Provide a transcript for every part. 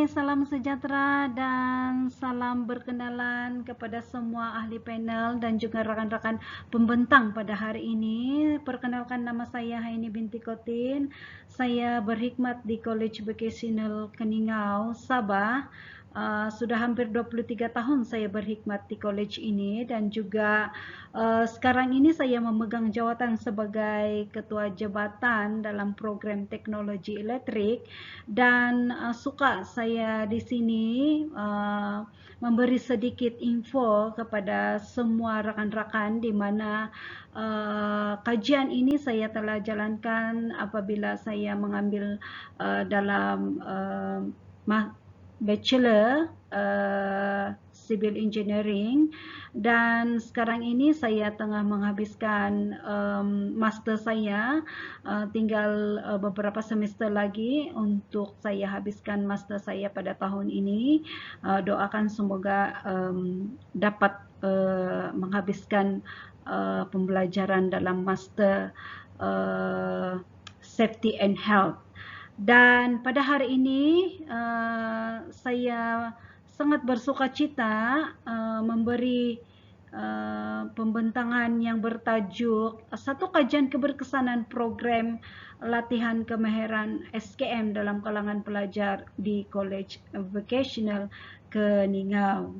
salam sejahtera dan salam berkenalan kepada semua ahli panel dan juga rakan-rakan pembentang pada hari ini. Perkenalkan, nama saya Haini binti Kotin. Saya berkhidmat di College Vocational Keningau, Sabah. Sudah hampir 23 tahun saya berkhidmat di college ini dan juga sekarang ini saya memegang jawatan sebagai ketua jabatan dalam program teknologi elektrik dan suka saya di sini memberi sedikit info kepada semua rakan-rakan di mana kajian ini saya telah jalankan apabila saya mengambil dalam Bachelor Civil Engineering dan sekarang ini saya tengah menghabiskan master saya, tinggal beberapa semester lagi untuk saya habiskan master saya pada tahun ini. Doakan semoga dapat menghabiskan pembelajaran dalam master Safety and Health. Dan pada hari ini saya sangat bersukacita memberi pembentangan yang bertajuk satu kajian keberkesanan program latihan kemahiran SKM dalam kalangan pelajar di College Vocational Keningau.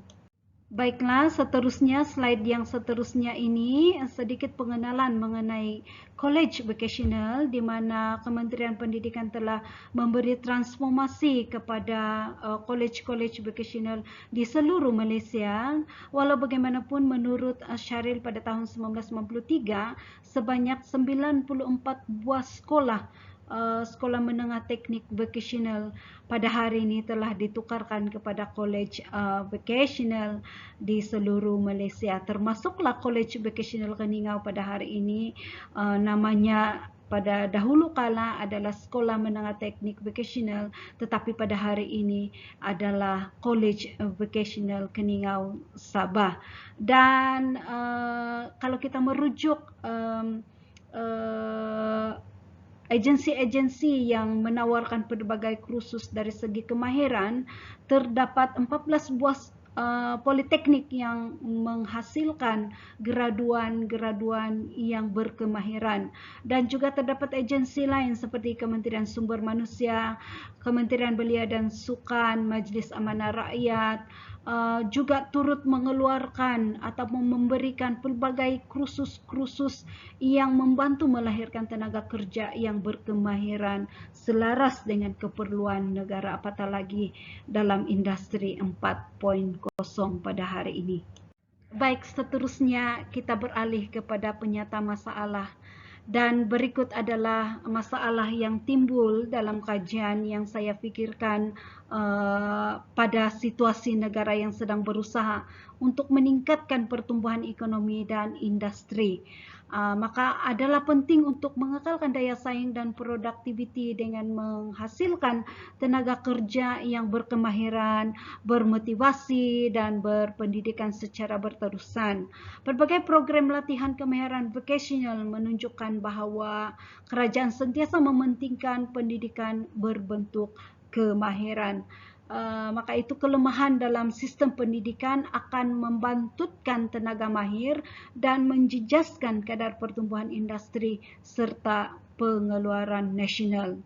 Baiklah, seterusnya slide yang seterusnya ini sedikit pengenalan mengenai College Vocational di mana Kementerian Pendidikan telah memberi transformasi kepada college-college vocational di seluruh Malaysia. Walau bagaimanapun menurut Syaril pada tahun 1993 sebanyak 94 buah sekolah menengah teknik vocational pada hari ini telah ditukarkan kepada college vocational di seluruh Malaysia, termasuklah College Vocational Keningau pada hari ini. Namanya pada dahulu kala adalah Sekolah Menengah Teknik Vocational, tetapi pada hari ini adalah College Vocational Keningau Sabah. Dan kalau kita merujuk agensi-agensi yang menawarkan pelbagai kursus dari segi kemahiran, terdapat 14 buah politeknik yang menghasilkan graduan-graduan yang berkemahiran, dan juga terdapat agensi lain seperti Kementerian Sumber Manusia, Kementerian Belia dan Sukan, Majlis Amanah Rakyat, juga turut mengeluarkan atau memberikan pelbagai kursus-kursus yang membantu melahirkan tenaga kerja yang berkemahiran selaras dengan keperluan negara, apatah lagi dalam industri 4.0 pada hari ini. Baik, seterusnya kita beralih kepada penyata masalah. Dan berikut adalah masalah yang timbul dalam kajian yang saya fikirkan pada situasi negara yang sedang berusaha untuk meningkatkan pertumbuhan ekonomi dan industri. Maka adalah penting untuk mengekalkan daya saing dan produktiviti dengan menghasilkan tenaga kerja yang berkemahiran, bermotivasi dan berpendidikan secara berterusan. Berbagai program latihan kemahiran vocational menunjukkan bahawa kerajaan sentiasa mementingkan pendidikan berbentuk kemahiran. Maka itu kelemahan dalam sistem pendidikan akan membantutkan tenaga mahir dan menjejaskan kadar pertumbuhan industri serta pengeluaran nasional.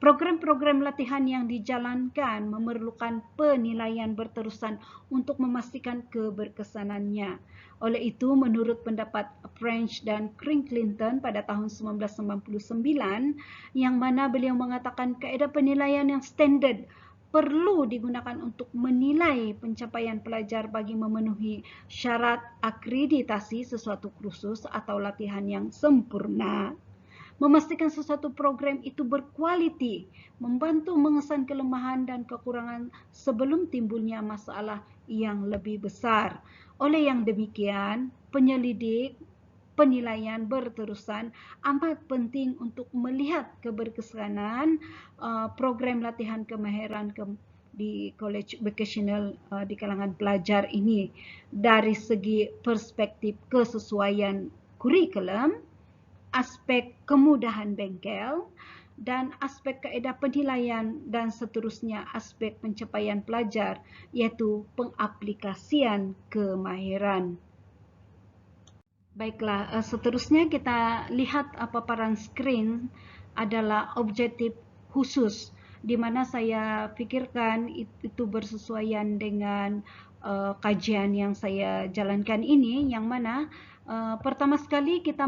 Program-program latihan yang dijalankan memerlukan penilaian berterusan untuk memastikan keberkesanannya. Oleh itu, menurut pendapat French dan Clinton pada tahun 1999, yang mana beliau mengatakan kaedah penilaian yang standard perlu digunakan untuk menilai pencapaian pelajar bagi memenuhi syarat akreditasi sesuatu kursus atau latihan yang sempurna. Memastikan sesuatu program itu berkualiti, membantu mengesan kelemahan dan kekurangan sebelum timbulnya masalah yang lebih besar. Oleh yang demikian, penyelidik penilaian berterusan amat penting untuk melihat keberkesanan program latihan kemahiran di college vocational di kalangan pelajar ini dari segi perspektif kesesuaian kurikulum, aspek kemudahan bengkel, dan aspek kaedah penilaian, dan seterusnya aspek pencapaian pelajar, yaitu pengaplikasian kemahiran. Baiklah, seterusnya kita lihat paparan skrin adalah objektif khusus, di mana saya pikirkan itu bersesuaian dengan kajian yang saya jalankan ini, yang mana pertama sekali kita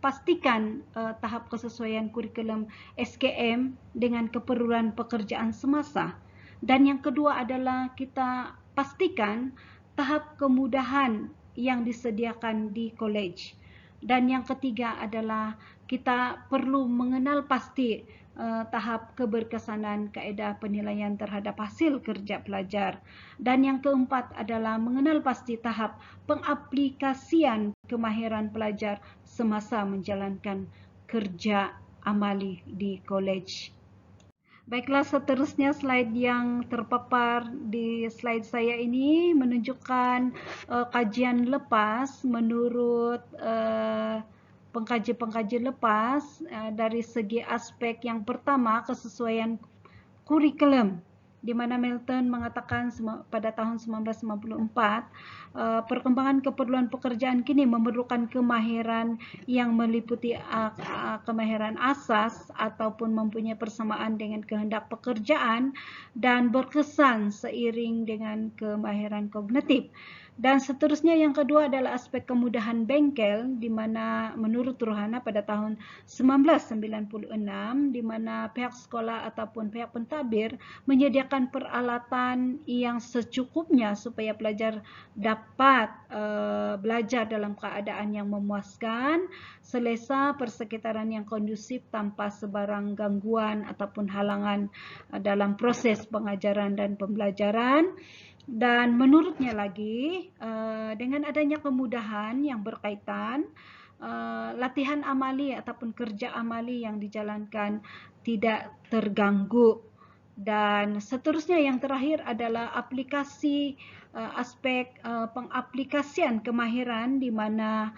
pastikan tahap kesesuaian kurikulum SKM dengan keperluan pekerjaan semasa. Dan yang kedua adalah kita pastikan tahap kemudahan yang disediakan di college. Dan yang ketiga adalah kita perlu mengenal pasti tahap keberkesanan kaedah penilaian terhadap hasil kerja pelajar. Dan yang keempat adalah mengenal pasti tahap pengaplikasian kemahiran pelajar semasa menjalankan kerja amali di college. Baiklah, seterusnya slide yang terpapar di slide saya ini menunjukkan kajian lepas menurut pengkaji lepas dari segi aspek yang pertama, kesesuaian kurikulum, di mana Milton mengatakan pada tahun 1994, perkembangan keperluan pekerjaan kini memerlukan kemahiran yang meliputi kemahiran asas ataupun mempunyai persamaan dengan kehendak pekerjaan dan berkesan seiring dengan kemahiran kognitif. Dan seterusnya yang kedua adalah aspek kemudahan bengkel, di mana menurut Rohana pada tahun 1996, di mana pihak sekolah ataupun pihak pentadbir menyediakan peralatan yang secukupnya supaya pelajar dapat belajar dalam keadaan yang memuaskan, selesa, persekitaran yang kondusif tanpa sebarang gangguan ataupun halangan dalam proses pengajaran dan pembelajaran. Dan menurutnya lagi, dengan adanya kemudahan yang berkaitan, latihan amali ataupun kerja amali yang dijalankan tidak terganggu. Dan seterusnya yang terakhir adalah aplikasi aspek pengaplikasian kemahiran, di mana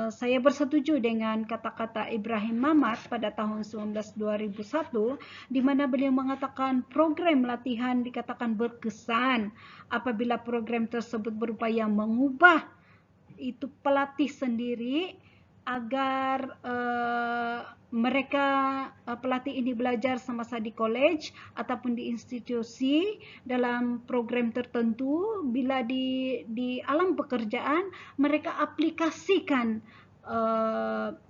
saya bersetuju dengan kata-kata Ibrahim Mamat pada tahun 2001, di mana beliau mengatakan program latihan dikatakan berkesan apabila program tersebut berupaya mengubah itu pelatih sendiri agar pelatih ini belajar semasa di college ataupun di institusi dalam program tertentu. Bila di alam pekerjaan mereka aplikasikan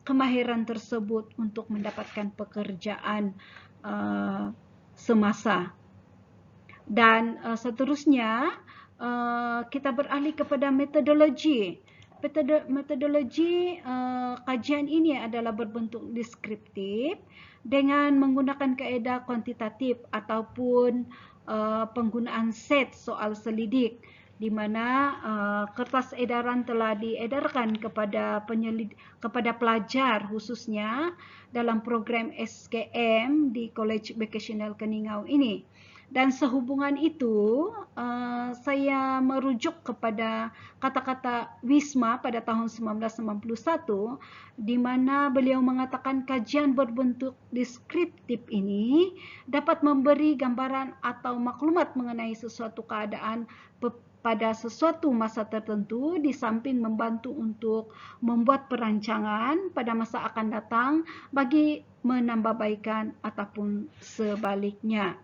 kemahiran tersebut untuk mendapatkan pekerjaan semasa. Dan seterusnya kita beralih kepada metodologi. Metodologi kajian ini adalah berbentuk deskriptif dengan menggunakan kaedah kuantitatif ataupun penggunaan set soal selidik, di mana kertas edaran telah diedarkan kepada pelajar khususnya dalam program SKM di College Vocational Keningau ini. Dan sehubungan itu, saya merujuk kepada kata-kata Wisma pada tahun 1991, di mana beliau mengatakan kajian berbentuk deskriptif ini dapat memberi gambaran atau maklumat mengenai sesuatu keadaan pada sesuatu masa tertentu, di samping membantu untuk membuat perancangan pada masa akan datang bagi menambahbaikan ataupun sebaliknya.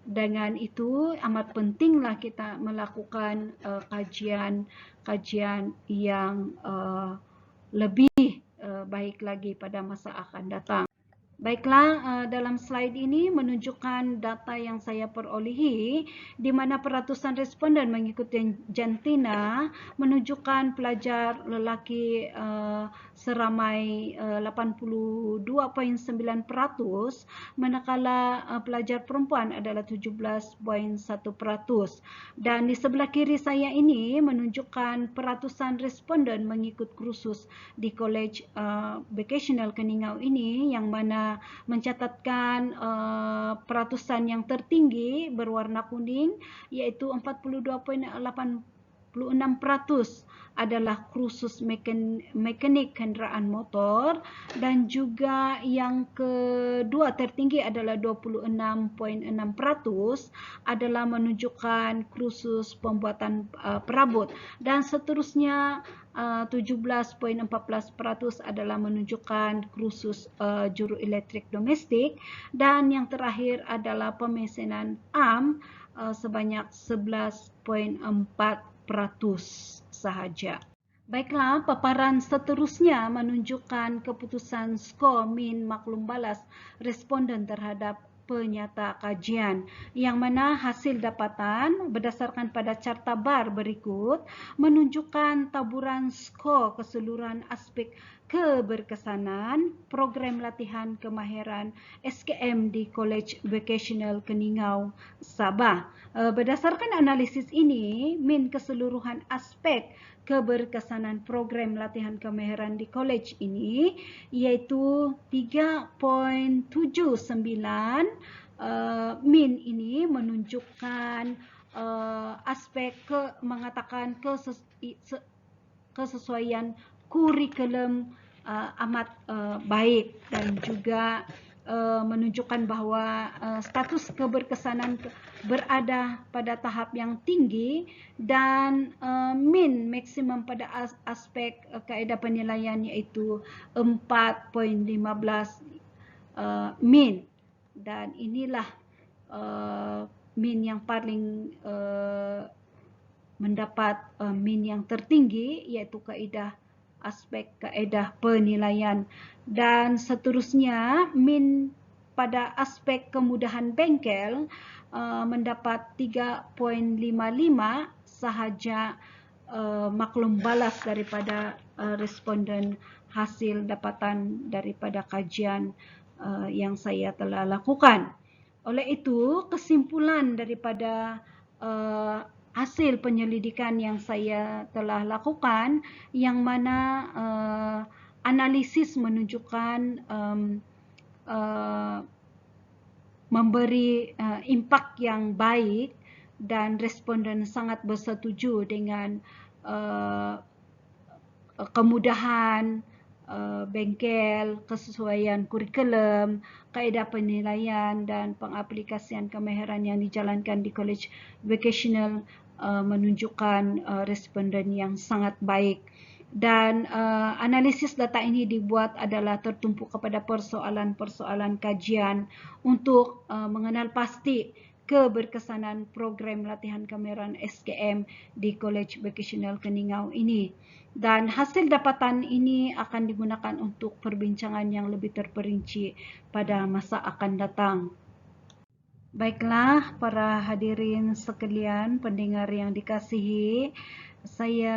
Dengan itu amat pentinglah kita melakukan kajian yang lebih baik lagi pada masa akan datang. Baiklah, dalam slide ini menunjukkan data yang saya perolehi, di mana peratusan responden mengikuti jantina menunjukkan pelajar lelaki seramai 82.9%, manakala pelajar perempuan adalah 17.1%. Dan di sebelah kiri saya ini menunjukkan peratusan responden mengikut kursus di College Vocational Keningau ini, yang mana mencatatkan peratusan yang tertinggi berwarna kuning, yaitu 42.86%, adalah kursus mekanik kenderaan motor, dan juga yang kedua tertinggi adalah 26,6% adalah menunjukkan kursus pembuatan perabot, dan seterusnya 17,14% adalah menunjukkan kursus juru elektrik domestik, dan yang terakhir adalah pemesanan AM sebanyak 11,4% sahaja. Baiklah, paparan seterusnya menunjukkan keputusan skor min maklum balas responden terhadap penyata kajian, yang mana hasil dapatan berdasarkan pada carta bar berikut menunjukkan taburan skor keseluruhan aspek keberkesanan program latihan kemahiran SKM di College Vocational Keningau, Sabah. Berdasarkan analisis ini, min keseluruhan aspek keberkesanan program latihan kemahiran di college ini yaitu 3.79. Min ini menunjukkan aspek mengatakan kesesuaian kurikulum amat baik, dan juga menunjukkan bahwa status keberkesanan berada pada tahap yang tinggi, dan min maksimum pada aspek kaedah penilaian yaitu 4.15 min, dan inilah min yang paling mendapat min yang tertinggi yaitu aspek kaedah penilaian. Dan seterusnya min pada aspek kemudahan bengkel mendapat 3.55 sahaja maklum balas daripada responden hasil dapatan daripada kajian yang saya telah lakukan. Oleh itu, kesimpulan daripada hasil penyelidikan yang saya telah lakukan, yang mana analisis menunjukkan memberi impak yang baik, dan responden sangat bersetuju dengan kemudahan bengkel, kesesuaian kurikulum, kaedah penilaian, dan pengaplikasian kemahiran yang dijalankan di College Vocational menunjukkan responden yang sangat baik. Dan analisis data ini dibuat adalah tertumpu kepada persoalan-persoalan kajian untuk mengenal pasti keberkesanan program latihan kemahiran SKM di College Vocational Keningau ini. Dan hasil dapatan ini akan digunakan untuk perbincangan yang lebih terperinci pada masa akan datang. Baiklah, para hadirin sekalian, pendengar yang dikasihi, saya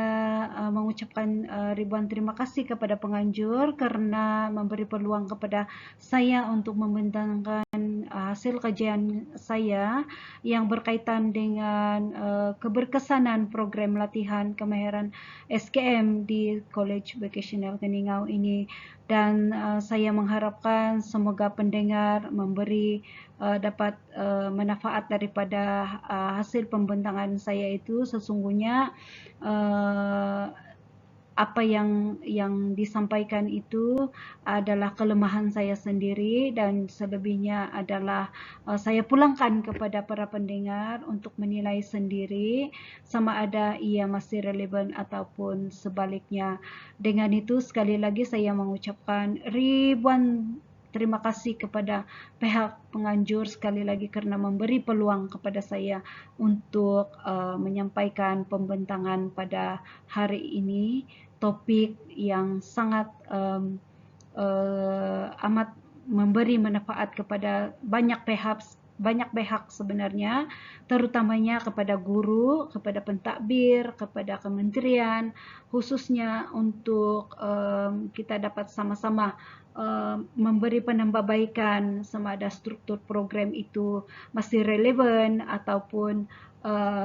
mengucapkan ribuan terima kasih kepada penganjur kerana memberi peluang kepada saya untuk membentangkan hasil kajian saya yang berkaitan dengan keberkesanan program latihan kemahiran SKM di College Vocational Keningau ini. Dan saya mengharapkan semoga pendengar memberi dapat manfaat daripada hasil pembentangan saya itu. Sesungguhnya apa yang disampaikan itu adalah kelemahan saya sendiri, dan selebihnya adalah saya pulangkan kepada para pendengar untuk menilai sendiri sama ada ia masih relevan ataupun sebaliknya. Dengan itu, sekali lagi saya mengucapkan ribuan terima kasih kepada pihak penganjur sekali lagi kerana memberi peluang kepada saya untuk menyampaikan pembentangan pada hari ini, topik yang sangat amat memberi manfaat kepada banyak pihak sebenarnya, terutamanya kepada guru, kepada pentadbir, kepada kementerian, khususnya untuk kita dapat sama-sama memberi penambahbaikan sama ada struktur program itu masih relevan ataupun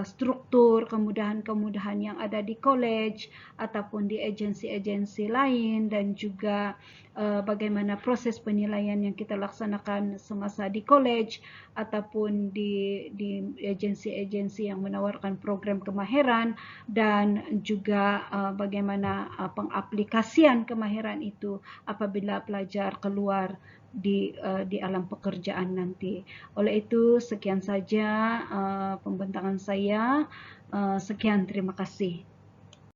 struktur kemudahan-kemudahan yang ada di college ataupun di agensi-agensi lain, dan juga bagaimana proses penilaian yang kita laksanakan semasa di college ataupun di agensi-agensi yang menawarkan program kemahiran, dan juga bagaimana pengaplikasian kemahiran itu apabila pelajar keluar di alam pekerjaan nanti. Oleh itu, sekian saja pembentangan saya. Sekian, terima kasih.